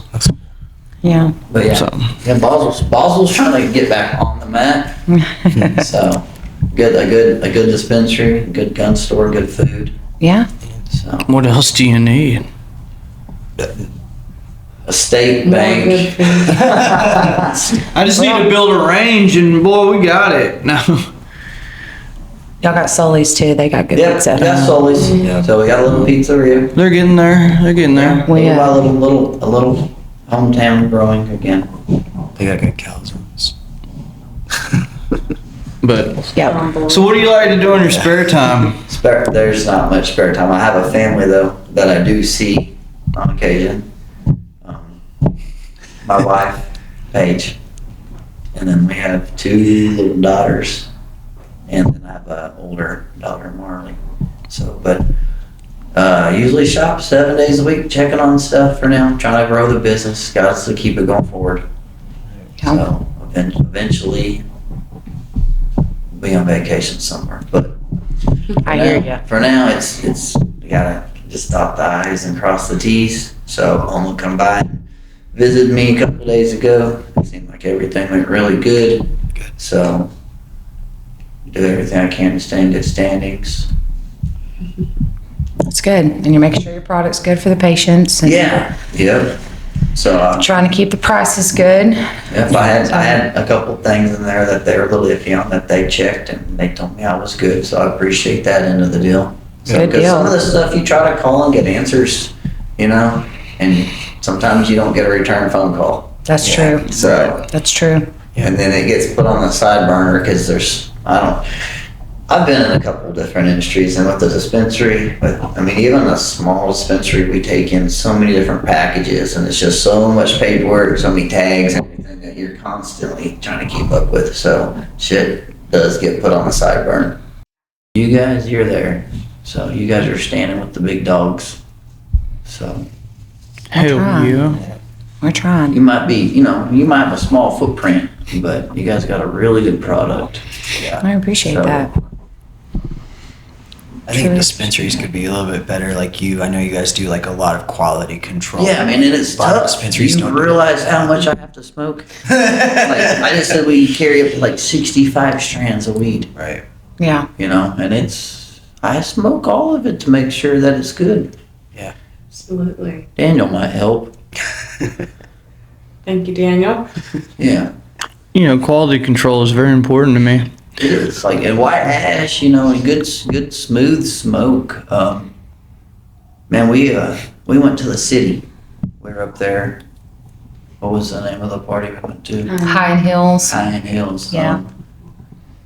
Yeah. But yeah, So- yeah, Boswell's trying to get back on the map. So a good dispensary, good gun store, good food. Yeah. So What else do you need? a state More bank. good food. I just need to build a range, and boy, we got it. No. Y'all got Sully's too. They got good Yeah, pizza. we got Sully's. Yeah. So we got a little pizzeria. They're getting there. They're getting there. We, Little by little, a little hometown growing again. They got good calzones. But Yeah. so, what do you like to do in your spare time? There's not much spare time. I have a family though that I do see on occasion. My wife, Paige, and then we have two little daughters, and then I have an older daughter, Marley. So, but usually shop 7 days a week, checking on stuff for now, trying to grow the business, got us to keep it going forward. Yeah. So eventually, be on vacation somewhere, but I hear ya. for now, it's you gotta just dot the i's and cross the t's. So Oma come by and visited me a couple days ago. It seemed like everything went really good. Good. So do everything I can to stay in good standings. That's good. And you're making sure your product's good for the patients. And Yeah. Yep. So Trying to keep the prices good. if I had a couple things in there that they were a little iffy on that they checked and they told me I was good. So I appreciate that end of the deal. So, Good 'cause deal. some of the stuff you try to call and get answers, you know, and sometimes you don't get a return phone call. That's true. So That's true. and then it gets put on the side burner because I've been in a couple different industries, and with the dispensary, but I mean, even a small dispensary, we take in so many different packages, and it's just so much paperwork, so many tags, and everything that you're constantly trying to keep up with. So shit does get put on the side burner. You guys, you're there, so you guys are standing with the big dogs. So Hell trying. yeah. We're trying. you might be, you might have a small footprint, but you guys got a really good product. Yeah. I appreciate So- that. I think True. dispensaries could be a little bit better. Like I know you guys do like a lot of quality control. Yeah, I mean, and it's A lot of tough. dispensaries You don't do realize that. how much I have to smoke? Like, I just said we carry up to like 65 strands of weed, Right. Yeah. and I smoke all of it to make sure that it's good. Absolutely. Daniel might help. Thank you, Daniel. Yeah, Quality control is very important to me. it is. Like, and white ash, and good smooth smoke. Man, we went to the city. We were up there. What was the name of the party we went to? High Hills. Pine Hills. Yeah.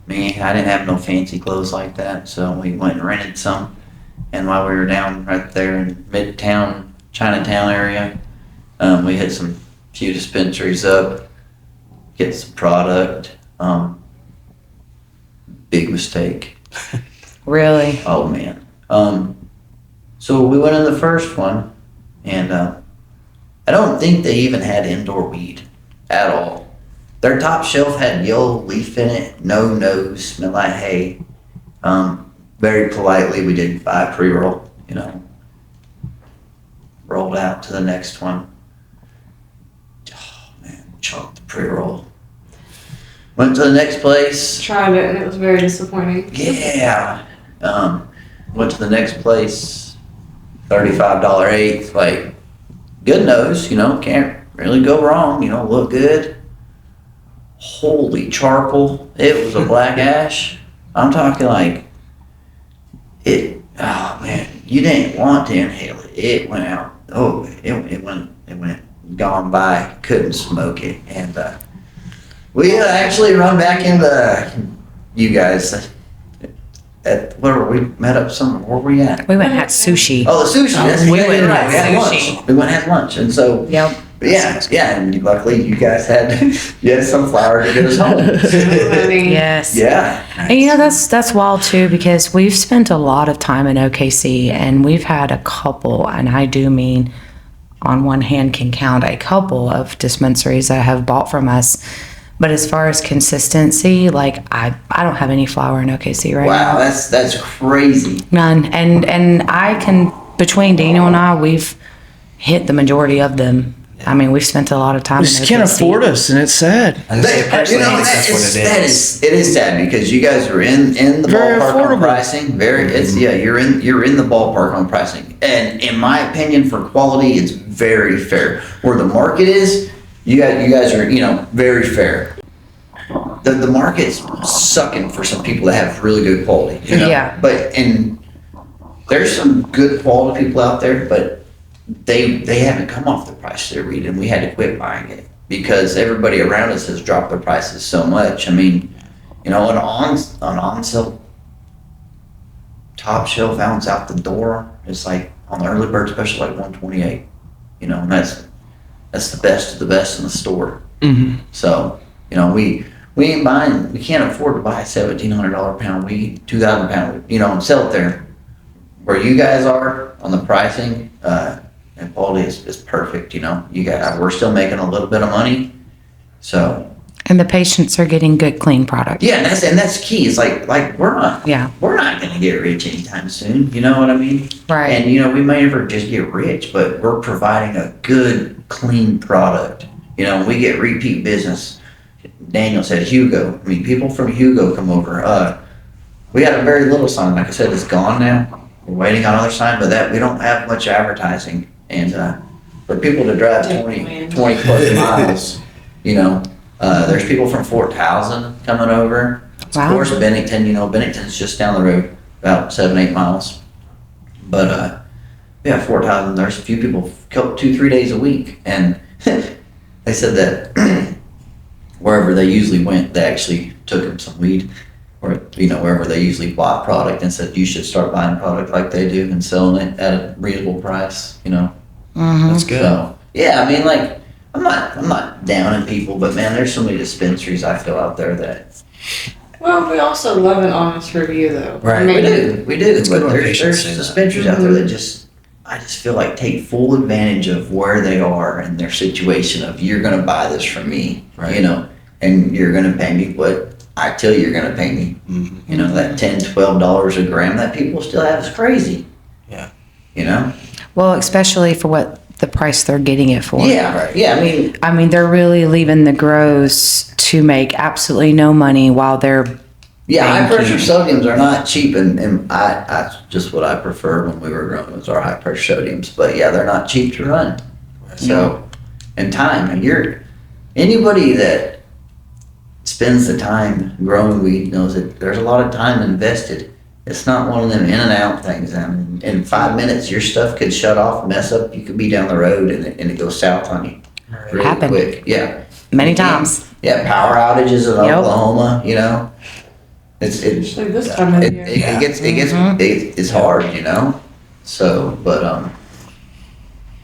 Me, I didn't have no fancy clothes like that, so we went and rented some. And while we were down right there in Midtown, Chinatown area, we hit some few dispensaries up, get some product. Big mistake. Really? Oh man. So we went in the first one, and I don't think they even had indoor weed at all. Their top shelf had yellow leaf in it, no nose, smelled like hay. Very politely, we did buy a pre-roll, rolled out to the next one. Oh man, choked the pre-roll. Went to the next place. Tried it and it was very disappointing. Yeah. Went to the next place, $35 eighth, like, good nose, can't really go wrong, look good. Holy charcoal. It was a black ash. I'm talking like, oh man, you didn't want to inhale it. It went out. Oh, it went gone by. Couldn't smoke it. And we actually run back into you guys at where we met up somewhere. Where were we at? We went and had sushi. Oh, the sushi. That's we exactly went and right. We had had sushi. lunch. We went and had lunch, and so Yep. yeah, and luckily you guys had some flour to get us home. Honey. Yes. Yeah. And that's wild too, because we've spent a lot of time in OKC and we've had a couple, and I do mean on one hand can count a couple of dispensaries that have bought from us. But as far as consistency, like I don't have any flour in OKC right Wow, now. that's crazy. None. And I can, between Daniel and I, we've hit the majority of them. I mean, we've spent a lot of time We in just OKC. can't afford us, and it's sad. I say personally, I think that that's what it is. it is sad because you guys are in the Very ballpark on affordable. pricing. You're in the ballpark on pricing. And in my opinion, for quality, it's very fair. Where the market is, you guys are, very fair. The market's sucking for some people that have really good quality. Yeah. And there's some good quality people out there, but they haven't come off the price they're reading. We had to quit buying it because everybody around us has dropped their prices so much. I mean, an on sale top shelf ounce out the door is like on the early bird special like $128. And that's the best of the best in the store. Mm-hmm. So, we ain't buying, we can't afford to buy a $1,700 pound weed, 2,000 pound weed, and sell it there. Where you guys are on the pricing, and quality is perfect, we're still making a little bit of money. So, And the patients are getting good, clean product. yeah, and that's key. It's like we're not going to get rich anytime soon. You know what I mean? Right. And we may never just get rich, but we're providing a good, clean product. We get repeat business. Daniel said Hugo. I mean, people from Hugo come over. We had a very little sign. Like I said, it's gone now. We're waiting on another sign, but we don't have much advertising. And for people to drive 20 plus miles, there's people from Fort Townsend coming over. Wow. Of course, Bennington, Bennington's just down the road, about 7-8 miles. But Fort Townsend, there's a few people 2-3 days a week. And they said that wherever they usually went, they actually took them some weed, or wherever they usually bought product, and said you should start buying product like they do and selling it at a reasonable price. That's good. So yeah, I mean, like I'm not downing people, but man, there's so many dispensaries I feel out there that. Well, we also love an honest review, though. Right. I mean, We do. It's good But when there's patients say that. dispensaries out there that I just feel like take full advantage of where they are and their situation of you're going to buy this from me, Right. and you're going to pay me what I tell you you're going to pay me. Mm-hmm. That $10, $12 a gram that people still have is crazy. Yeah. Well, especially for what the price they're getting it for. Yeah. Right. Yeah. I mean, they're really leaving the grows to make absolutely no money while they're High banking. pressure sodiums are not cheap, and I just what I prefer when we were growing was our high pressure sodiums. But yeah, they're not cheap to run. So, and time, and anybody that spends the time growing weed knows that there's a lot of time invested. It's not one of them in and out things. I mean, in 5 minutes, your stuff could shut off, mess up. You could be down the road, and it goes south on you really Happened. quick. Yeah, many times. Yeah, power outages in Yep. Oklahoma. It's especially this time of year. it gets it's hard, So, but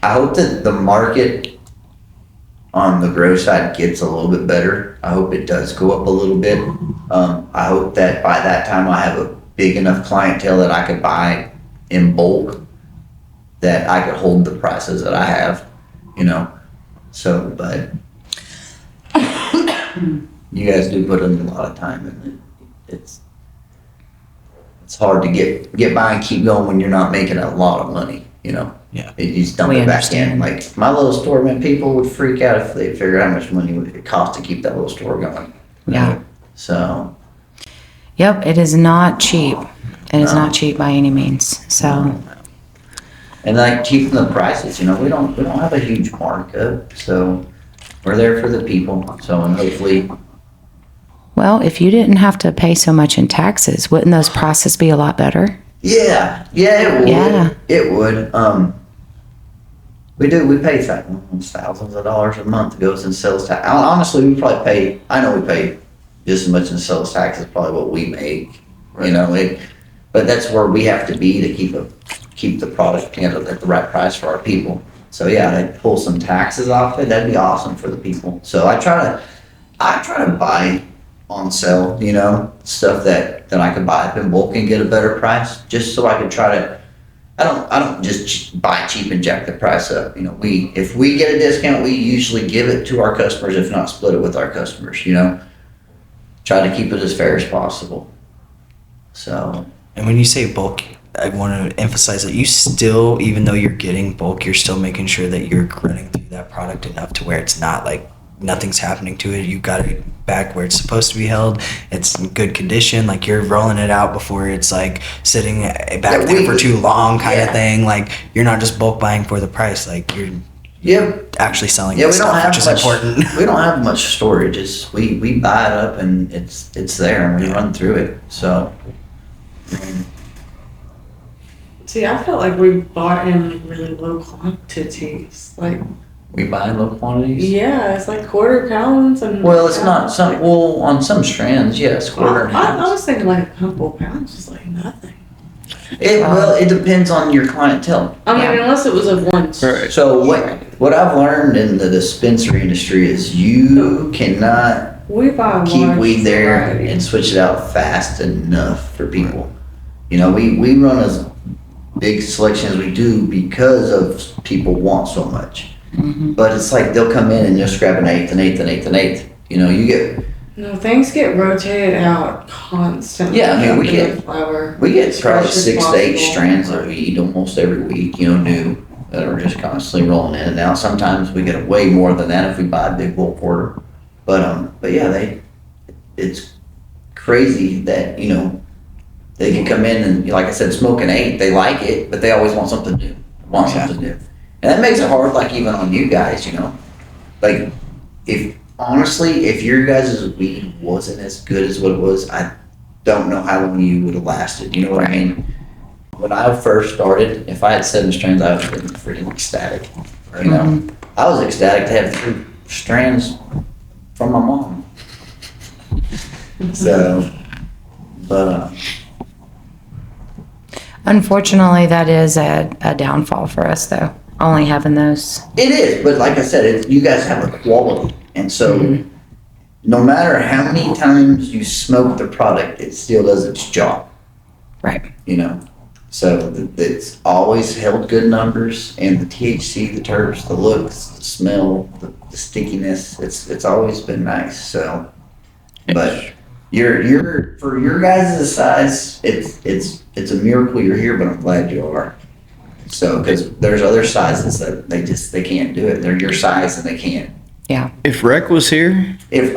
I hope that the market on the grow side gets a little bit better. I hope it does go up a little bit. I hope that by that time I have a big enough clientele that I could buy in bulk, that I could hold the prices that I have, So, but you guys do put in a lot of time in it. It's hard to get by and keep going when you're not making a lot of money, Yeah. You just dump We it back in. understand. Like my little store, man, people would freak out if they figured out how much money it cost to keep that little store going. Yeah. So, Yep, it is not cheap. It is No. not cheap by any means. So, and like keeping the prices, we don't have a huge markup, so we're there for the people. So, and hopefully, well, if you didn't have to pay so much in taxes, wouldn't those prices be a lot better? yeah, it would. Yeah. It would. We pay thousands of dollars a month goes in sales tax. Honestly, I know we pay just as much in sales tax as probably what we make, but that's where we have to be to keep the product, at the right price for our people. So yeah, I'd pull some taxes off it. That'd be awesome for the people. So I try to buy on sale, stuff that I could buy up in bulk and get a better price, just so I could try to. I don't just buy cheap and jack the price up. If we get a discount, we usually give it to our customers, if not split it with our customers. Try to keep it as fair as possible. So. And when you say bulk, I want to emphasize that you still, even though you're getting bulk, you're still making sure that you're running through that product enough to where it's not like nothing's happening to it. You got it back where it's supposed to be held. It's in good condition. Like you're rolling it out before it's like sitting back there for too long kind of thing. Like you're not just bulk buying for the price. Like you're actually selling Yeah, the we don't stuff, have which is much, important. We don't have much storage. We buy it up and it's there and we run through it. So. See, I felt like we bought in really low quantities. Like, We buy in low quantities. yeah, it's like quarter pounds and. Well, it's not some. Well, on some strands, yes, quarter and I half. was thinking like a couple pounds is like nothing. It depends on your clientele. I mean, unless it was a once. Right. So what I've learned in the dispensary industry is you cannot We buy a keep large weed there variety. and switch it out fast enough for people. We run as big selection as we do because of people want so much. But it's like they'll come in and just grab an eighth, an eighth, an eighth, an eighth. You get No, things get rotated out constantly. Yeah, I mean, we after get- the flower. we get as probably fresh as 6 to 8 possible. strands of weed almost every week. New that are just constantly rolling in and out. Sometimes we get way more than that if we buy a big bulk order. But yeah, it's crazy that they can come in and, like I said, smoke an eighth. They like it, but they always want something new. Something new, and that makes it hard. Like even on you guys, like if your guys' weed wasn't as good as what it was, I don't know how long you would have lasted. You know what I mean? When I first started, if I had 7 strands, I would have been freaking ecstatic. I was ecstatic to have 3 strands from my mom. So, but Unfortunately, that is a downfall for us, though, only having those. it is. But like I said, you guys have a quality, and so no matter how many times you smoke the product, it still does its job. Right. You know, so it's always held good numbers, and the THC, the terps, the looks, the smell, the stickiness. It's always been nice. So, but you're for your guys' size, it's a miracle you're here, but I'm glad you are. So, because there's other sizes that they can't do it. They're your size and they can't. Yeah. If Rec was here, If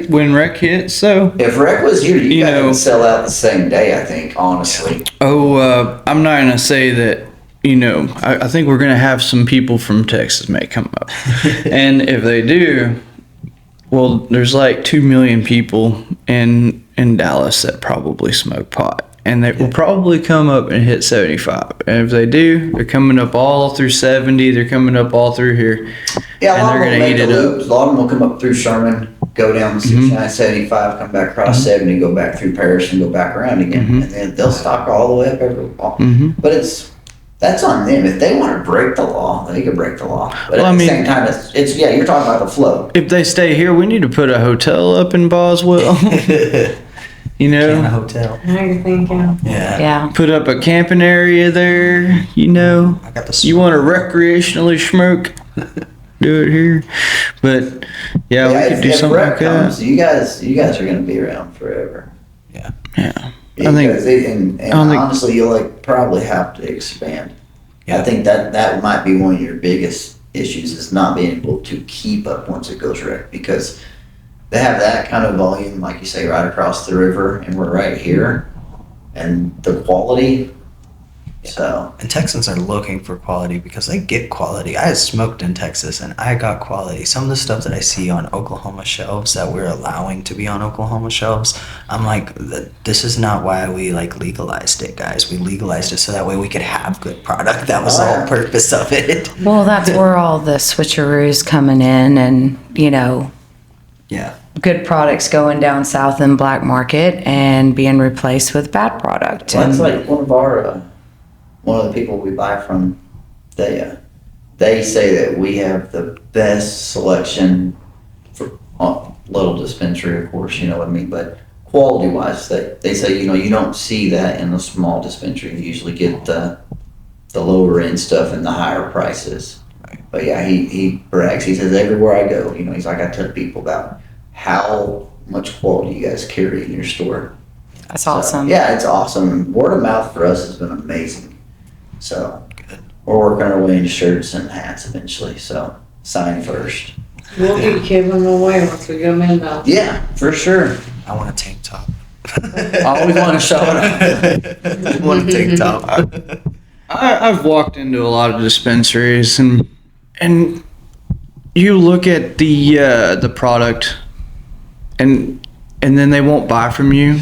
when Rec hits, though, if Rec was here, you guys know- would sell out the same day. I think, honestly. I'm not gonna say that. I think we're gonna have some people from Texas may come up, and if they do, well, there's like 2 million people in Dallas that probably smoke pot. And they will probably come up and hit 75. And if they do, they're coming up all through 70. They're coming up all through here. Yeah, a And lot they're of them gonna make eat the it up. loops. A lot of them will come up through Sherman, go down the 69, 75, come back across 70, go back through Paris, and go back around again. And then they'll stock all the way up every wall. But that's on them. If they want to break the law, they can break the law. But Well, at I the mean- same time, it's you're talking about the flow. If they stay here, we need to put a hotel up in Boswell. In a hotel. Now you're thinking. Yeah. Yeah. Put up a camping area there. I got the. You want to recreationally smoke? Do it here. But yeah, we could do if something rec like that. comes, you guys are going to be around forever. Yeah. I Because think. and I think- honestly, you'll probably have to expand. Yeah. I think that might be one of your biggest issues is not being able to keep up once it goes rec, because they have that kind of volume, like you say, right across the river, and we're right here, and the quality. So And Texans are looking for quality because they get quality. I smoked in Texas and I got quality. Some of the stuff that I see on Oklahoma shelves that we're allowing to be on Oklahoma shelves, I'm like, this is not why we legalized it, guys. We legalized it so that way we could have good product. That was the whole purpose of it. Well, that's where all the switcheroos coming in and, Yeah. good products going down south in black market and being replaced with bad product. well, that's And like one of the people we buy from. They say that we have the best selection for little dispensary, of course, you know what I mean, but quality wise, they say you don't see that in a small dispensary. You usually get the lower end stuff and the higher prices. But yeah, he brags. He says everywhere I go, he's like, I tell people about how much quality you guys carry in your store. that's So, awesome. yeah, it's awesome. Word of mouth for us has been amazing. So we're working our way into shirts and hats eventually. So sign first. We'll be giving them away once we get them in though. Yeah, for sure. I want a tank top. I always want to show it I want a tank top. I've walked into a lot of dispensaries and you look at the product and then they won't buy from you,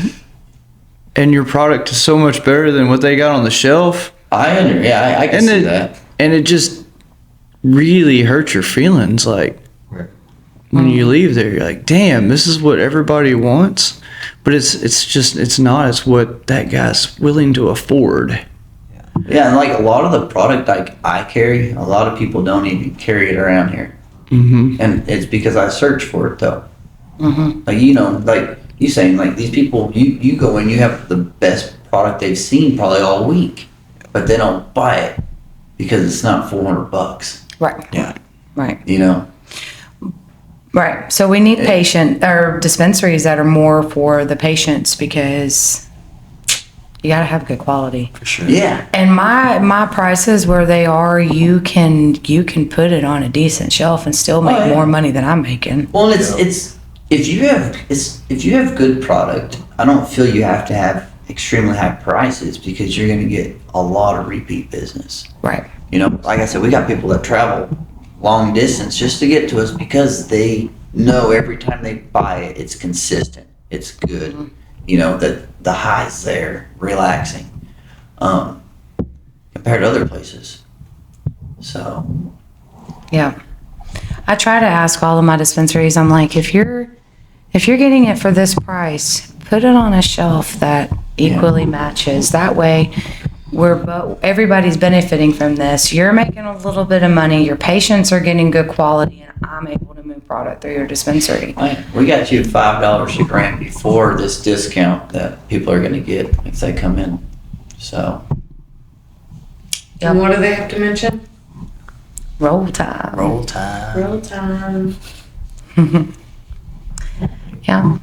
and your product is so much better than what they got on the shelf. I can And see it- that. And it just really hurts your feelings. Like Right. when you leave there, you're like, damn, this is what everybody wants. But it's not. It's what that guy's willing to afford. Yeah, and like a lot of the product I carry, a lot of people don't even carry it around here. Mm-hmm. And it's because I search for it though. Mm-hmm. Like you saying, like these people, you go in, you have the best product they've seen probably all week, but they don't buy it because it's not $400. Right. Yeah. Right. Right. So we need dispensaries that are more for the patients because you got to have good quality. For sure. Yeah. And my prices where they are, you can put it on a decent shelf and still make yeah. more money than I'm making. Well, it's if you have good product, I don't feel you have to have extremely high prices because you're going to get a lot of repeat business. Right. Like I said, we got people that travel long distance just to get to us because they know every time they buy it, it's consistent, it's good. Mm-hmm. That the high's there, relaxing, compared to other places. So Yeah. I try to ask all of my dispensaries, I'm like, if you're if you're getting it for this price, put it on a shelf that equally matches. That way, everybody's benefiting from this. You're making a little bit of money, your patients are getting good quality, and I'm able to move product through your dispensary. We got you $5 a gram before this discount that people are gonna get if they come in, so. And what do they have to mention? Roll time. Roll time. Real time. Yeah.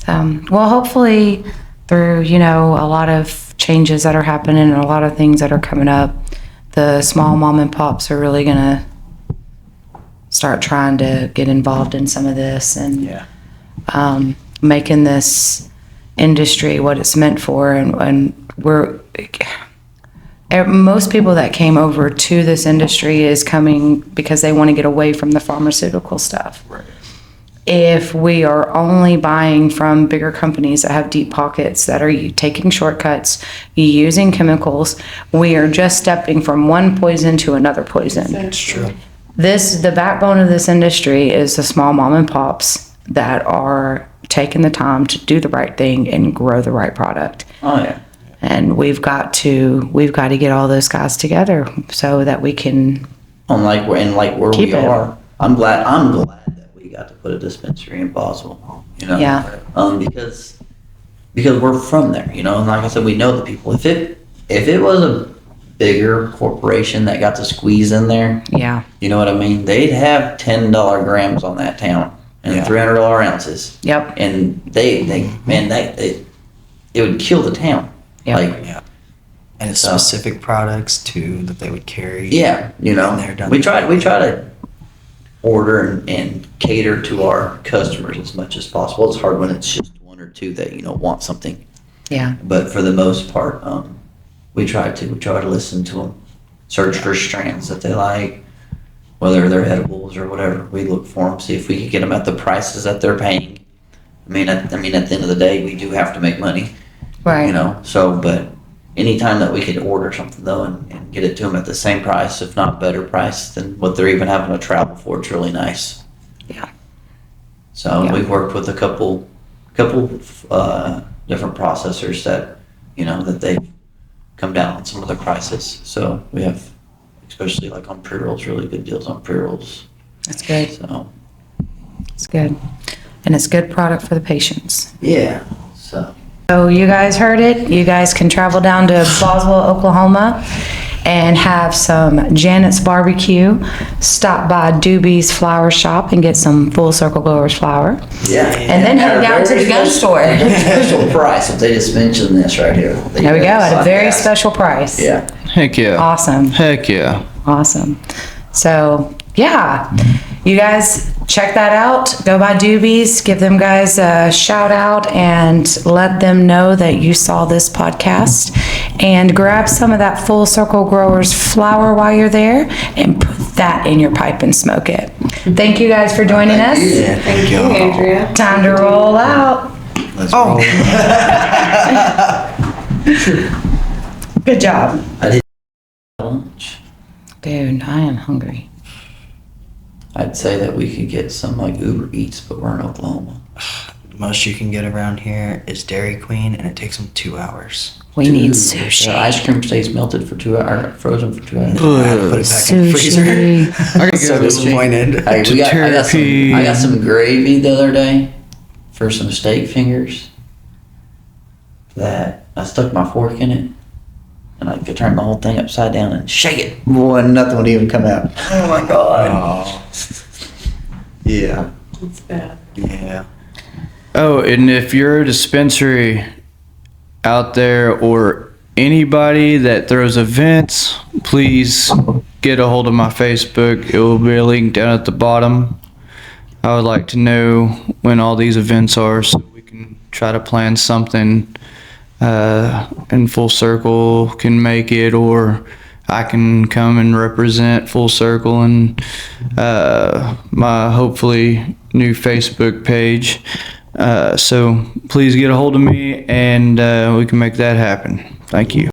Well, hopefully through, a lot of changes that are happening and a lot of things that are coming up, the small mom and pops are really gonna start trying to get involved in some of this and Yeah. making this industry what it's meant for. And most people that came over to this industry is coming because they want to get away from the pharmaceutical stuff. Right. If we are only buying from bigger companies that have deep pockets, that are taking shortcuts, using chemicals, we are just stepping from one poison to another poison. That's True. The backbone of this industry is the small mom and pops that are taking the time to do the right thing and grow the right product. Oh, yeah. And we've got to get all those guys together so that we can. Like where Keep we it. are, I'm glad that we got to put a dispensary in Boswell, Yeah. because we're from there, and like I said, we know the people. If it was a bigger corporation that got to squeeze in there, Yeah. you know what I mean? They'd have $10 grams on that town and Yeah. $300 ounces, Yep. and it would kill the town. Yeah. Yeah. And it's So- specific products too that they would carry. Yeah, And they're done. we try to order and cater to our customers as much as possible. It's hard when it's just one or two that want something, Yeah. but for the most part, we try to listen to them, search for strands that they like, whether they're edibles or whatever. We look for them, see if we can get them at the prices that they're paying. At the end of the day, we do have to make money. Right. So, but anytime that we could order something though and get it to them at the same price, if not better price than what they're even having to travel for, it's really nice. Yeah. So Yeah. we've worked with a couple different processors that, that they've come down on some of the prices. So we have, especially like on pre-rolls, really good deals on pre-rolls. That's good. So, It's good. And it's good product for the patients. yeah, so. So you guys heard it. You guys can travel down to Boswell, Oklahoma and have some Janet's barbecue. Stop by Doobies Flower Shop and get some Full Circle Growers flour. Yeah. And then head down to the gun store. Special price if they just mention this right here. There we go, at a very special price. Yeah. Heck yeah. Awesome. Heck yeah. Awesome. So, yeah, you guys check that out. Go by Doobies, give them guys a shout out and let them know that you saw this podcast. And grab some of that Full Circle Growers flour while you're there and put that in your pipe and smoke it. Thank you guys for joining us. Yeah, thank you. Andrea. Time to roll out. Let's roll. Good job. Lunch. Dude, I am hungry. I'd say that we could get some like Uber Eats, but we're in Oklahoma. The most you can get around here is Dairy Queen, and it takes them 2 hours. We need Dude, sushi. the ice cream stays melted for 2 hours, frozen for 2 hours. I have to put it back in the freezer. Sushi. I could So go disappointed. Hey, I got some gravy the other day for some steak fingers that I stuck my fork in it and I could turn the whole thing upside down and shake it. Boy, nothing would even come out. Oh my God. Oh, Yeah. It's bad. yeah. Oh, and if you're a dispensary out there or anybody that throws events, please get a hold of my Facebook. It will be a link down at the bottom. I would like to know when all these events are so we can try to plan something and Full Circle can make it, or I can come and represent Full Circle and my hopefully new Facebook page. So please get a hold of me and we can make that happen. Thank you.